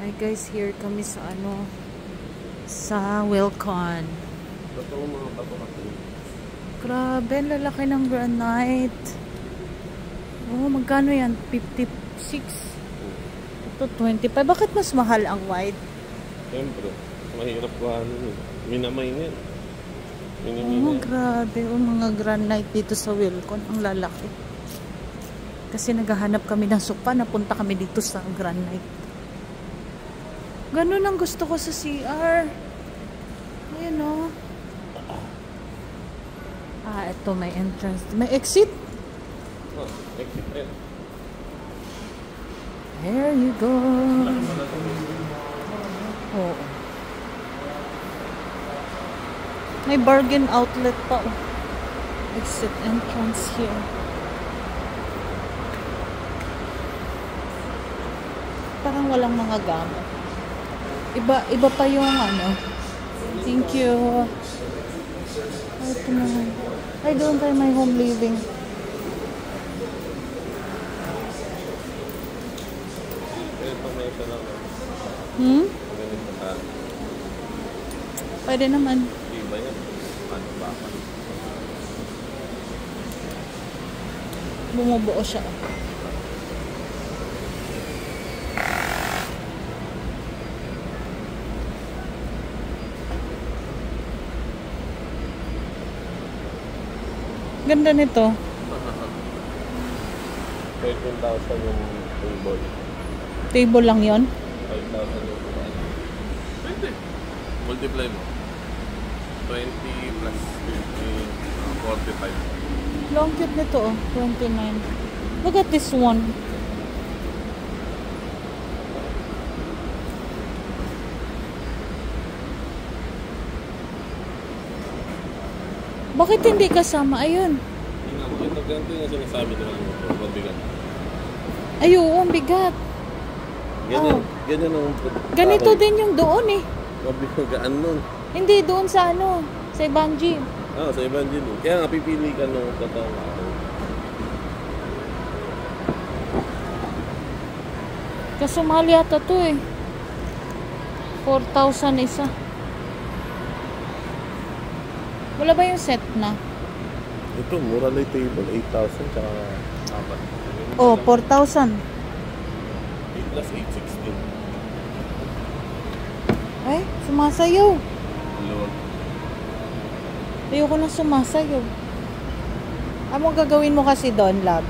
Hi guys, here kami sa sa Wilcon. Grabe, ang lalaki ng granite. Oh, magkano yan? 56. Ito 25. Bakit mas mahal ang white? Siyempre, mahirap ko minamay niyan. Oh, grabe. Oh, mga granite dito sa Wilcon. Ang lalaki. Kasi naghahanap kami ng sopa. Napunta kami dito sa granite. Ganun ang gusto ko sa CR. Ayan o. Ah, ito may entrance. May exit. Oh, exit rin. There you go. Oh. May bargain outlet pa. Oh. Exit entrance here. Parang walang mga gamit. Iba pa yung Thank you. Ay, ito naman. Ay, doon tayo may home living. Pwede naman. Iba yan. Ano ba? Bumubuo siya. Ganda nito. 13,000 yung table. Table lang yon? 5,000 yung table. Pwede. Multiply mo. 20 plus 50, 45. Long cute nito, oh. 29. Look at this one. Bakit hindi kasama? Ayun. Ito ganito yung sinasabi nila yung mabigat. Ay, oo, ang bigat. Ganyan, ganyan ang... Ganito din yung doon eh. Mabigaan nun. Hindi, doon sa sa ibang gym. Sa ibang gym. Kaya nga pipili ka nung totoong Kasumali yata to eh. 4,000 isa. Wala ba yung set na? Ito, mura lang table. 8,000 tsaka 4. Oh, 4,000. 8 plus 8, 16. Ay, sumasayaw. Lord. Ayoko na sumasayaw. Ano gagawin mo kasi doon, love?